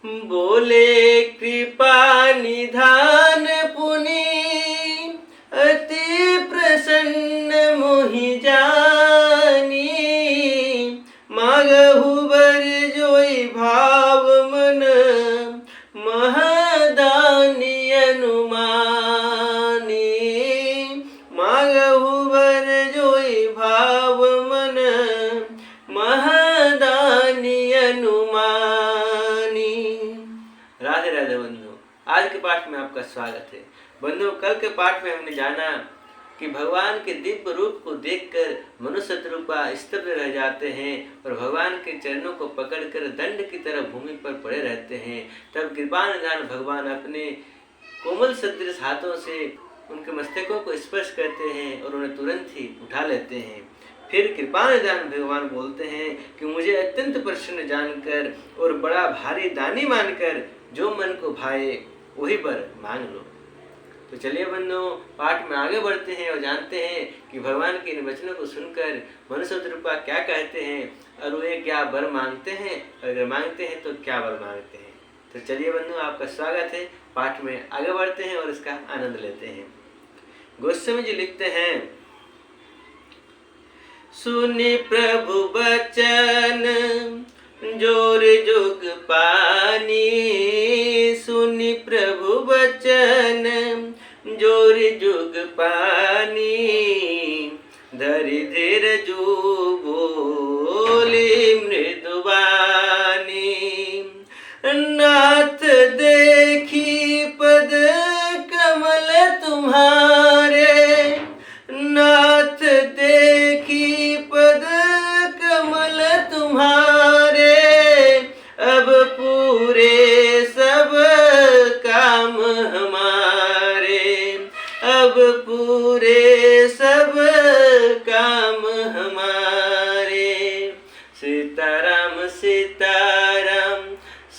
बोले कृपा निधान पुनि अति प्रसन्न मोहि जानी। मांगहु बर जोई भाव मन महदानी अनुमानी। मांगहु बर जोई भाव मन महदानी अनुमानी। राधे राधे बंधु, आज के पाठ में आपका स्वागत है। बंधु, कल के पाठ में हमने जाना कि भगवान के दिव्य रूप को देखकर मनुष्य रूपा स्तब्ध रह जाते हैं और भगवान के चरणों को पकड़कर दंड की तरह भूमि पर पड़े रहते हैं। तब कृपा निधान भगवान अपने कोमल सदृश हाथों से उनके मस्तकों को स्पर्श करते हैं और उन्हें तुरंत ही उठा लेते हैं। फिर कृपा निधान भगवान बोलते हैं कि मुझे अत्यंत प्रसन्न जानकर और बड़ा भारी दानी मानकर जो मन को भाए वही वर मांग लो। तो चलिए बंधु, पाठ में आगे बढ़ते हैं और जानते हैं कि भगवान के इन वचनों को सुनकर मनुष्य रूपा क्या कहते हैं और वे क्या वर मांगते हैं, और अगर मांगते हैं तो क्या वर मांगते हैं। तो चलिए बंधु, आपका स्वागत है। पाठ में आगे बढ़ते हैं और इसका आनंद लेते हैं। गोस्वामी जी लिखते हैं, सुनि प्रभु बचन जोर जुग पानी। सुनि प्रभु बचन जोर जुग पानी। धरि धीर जो बोली मृदुबानी। नाथ देखी पद कमल तुम्हारे। नाथ देखी पद कमल तुम्हारे। अब पूरे सब काम हमारे। अब पूरे सब काम हमारे। सीताराम सीताराम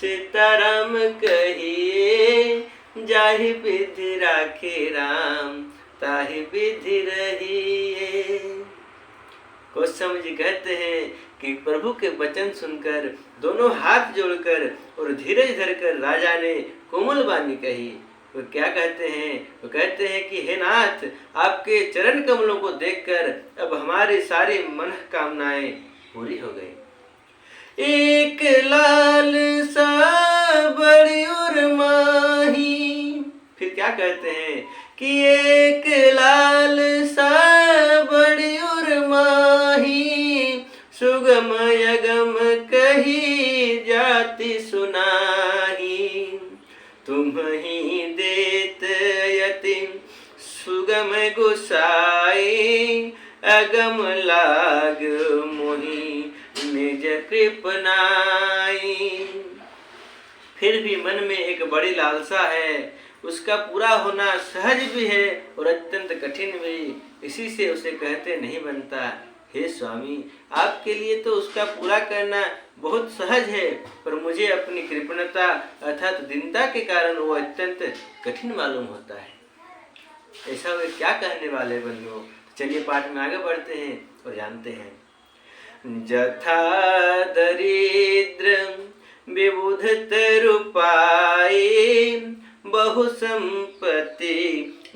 सीताराम कहिए। जाहि विधि राखे राम ताहि विधि रहिए। गोस्वामी जी कहते हैं कि प्रभु के वचन सुनकर दोनों हाथ जोड़कर और धीरज धरकर राजा ने कोमल वाणी कही। वो क्या कहते हैं? वो कहते हैं कि हे नाथ, आपके चरण कमलों को देखकर अब हमारी सारी मनोकामनाएं पूरी हो गई। एक लाल सा बड़ी और माही। फिर क्या कहते हैं कि एक लाल सा बड़ी और माही। सुगम यगम कही जाति सुनाही। तुम ही देत यति सुगम गुसाई। अगम लाग मोहि निज कृपनाई। फिर भी मन में एक बड़ी लालसा है, उसका पूरा होना सहज भी है और अत्यंत कठिन भी। इसी से उसे कहते नहीं बनता। हे स्वामी, आपके लिए तो उसका पूरा करना बहुत सहज है, पर मुझे अपनी कृपणता अर्थात दीनता के कारण वो अत्यंत कठिन मालूम होता है। ऐसा वे क्या कहने वाले बंधुओं। चलिए पाठ में आगे बढ़ते हैं और जानते हैं। जथा दरिद्र विबुध तरुपाई। बहु संपत्ति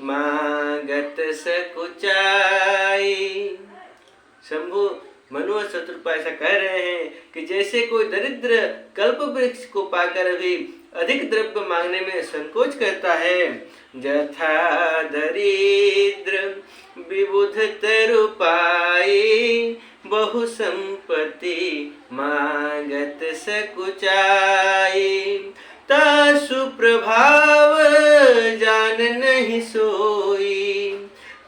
मांगत सकुचाई। शंभु, मनु और शत्रुपा ऐसा कह रहे हैं कि जैसे कोई दरिद्र कल्प वृक्ष को पाकर भी अधिक द्रव्य मांगने में संकोच करता है। जथा दरिद्र विबुध तरुपाई। बहु संपत्ति मांगत सकुचाई। तासु प्रभाव जान नहीं सोई।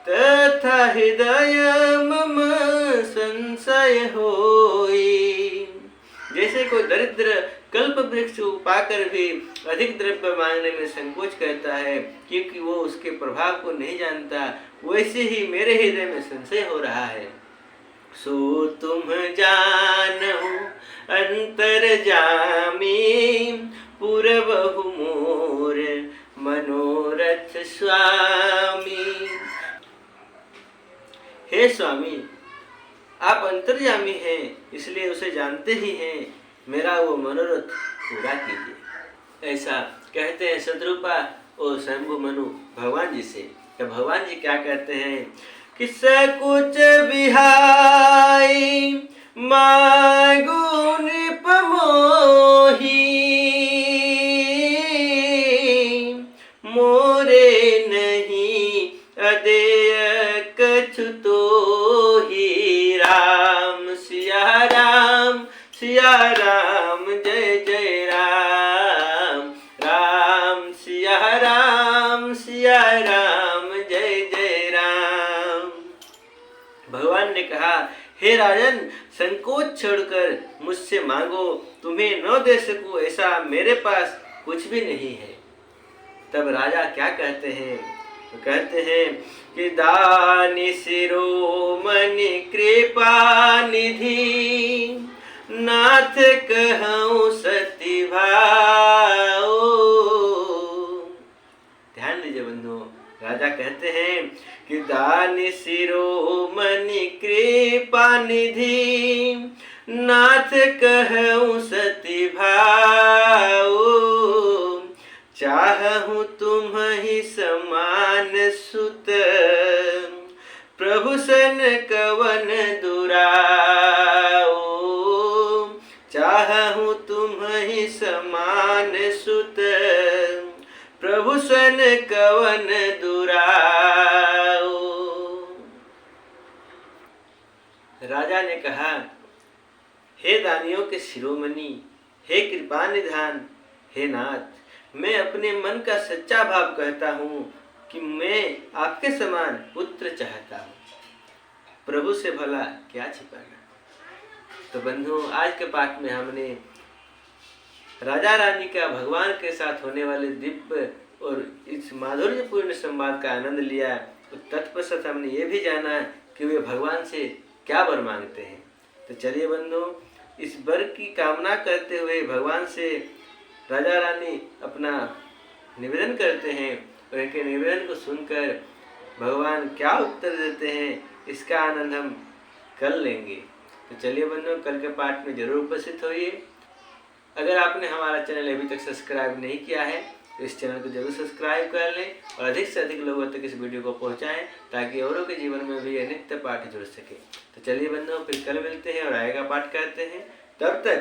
तथा हृदय मम संशय होई। जैसे कोई दरिद्र कल्प वृक्ष को पाकर भी अधिक द्रव्य मांगने में संकोच करता है क्योंकि वो उसके प्रभाव को नहीं जानता, वैसे ही मेरे हृदय में संशय हो रहा है। सो तुम जानहु अंतर्जामी। पूरबहु मोर मनोरथ स्वामी। हे स्वामी, आप अंतर्यामी हैं, इसलिए उसे जानते ही हैं। मेरा वो मनोरथ पूरा कीजिए। ऐसा कहते हैं शत्रुपा और शंभु मनु भगवान जी से। तो भगवान जी क्या कहते हैं कि सकुच बिहाई मागु नृप मोही, मोरे नहीं अदेय कछु तोहि। राम सिया राम जय जय राम, राम सिया राम जय जय राम। भगवान ने कहा, हे राजन, संकोच छोड़कर मुझसे मांगो, तुम्हें न दे सकूं ऐसा मेरे पास कुछ भी नहीं है। तब राजा क्या कहते हैं, तो कहते हैं कि दानी शिरोमणि कृपा निधि, नाथ कहूँ सती भाओ। ध्यान दीजिए बंधुओं, राजा कहते हैं कि दानी शिरोमणि कृपा निधि, नाथ कहूँ सती भाओ। चाहूँ तुम्हि समान सुत, प्रभु सन कवन दुराओ। चाहूँ तुम्हि समान सुत, प्रभु सन कवन दुराओ। राजा ने कहा, हे दानियों के शिरोमणि, हे कृपा निधान, हे नाथ, मैं अपने मन का सच्चा भाव कहता हूँ कि मैं आपके समान पुत्र चाहता हूँ। प्रभु से भला क्या छिपाना। तो बंधुओं, आज के पाठ में हमने राजा रानी का भगवान के साथ होने वाले दिव्य और इस माधुर्यपूर्ण संवाद का आनंद लिया। तो तत्पश्चात हमने ये भी जाना कि वे भगवान से क्या वर मांगते हैं। तो चलिए बंधुओं, इस वर की कामना करते हुए भगवान से राजा रानी अपना निवेदन करते हैं और इनके निवेदन को सुनकर भगवान क्या उत्तर देते हैं, इसका आनंद हम कर लेंगे। तो चलिए बंधुओं, कल के पाठ में जरूर उपस्थित होइए। अगर आपने हमारा चैनल अभी तक सब्सक्राइब नहीं किया है तो इस चैनल को जरूर सब्सक्राइब कर लें और अधिक से अधिक लोगों तक इस वीडियो को पहुंचाएं, ताकि औरों के जीवन में भी यह नित्य पाठ जुड़ सके। तो चलिए बंधुओं, फिर कल मिलते हैं और आएगा पाठ करते हैं। तब तक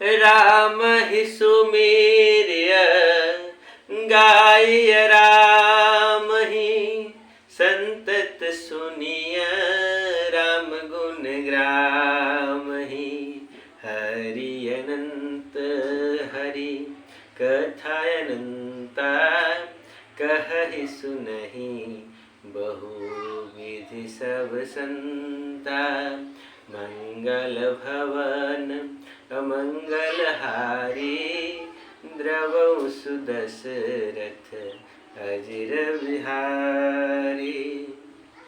राम ही सुमेरिय गाय, राम ही संतत सुनिय, राम गुण ग्राम ही। हरि अनंत हरि कथा अनंता, कहहि सुनहि बहु विधि सब संता। मंगल भवन अमंगल हारी, द्रवौ सुदशरथ अजिर बिहारी।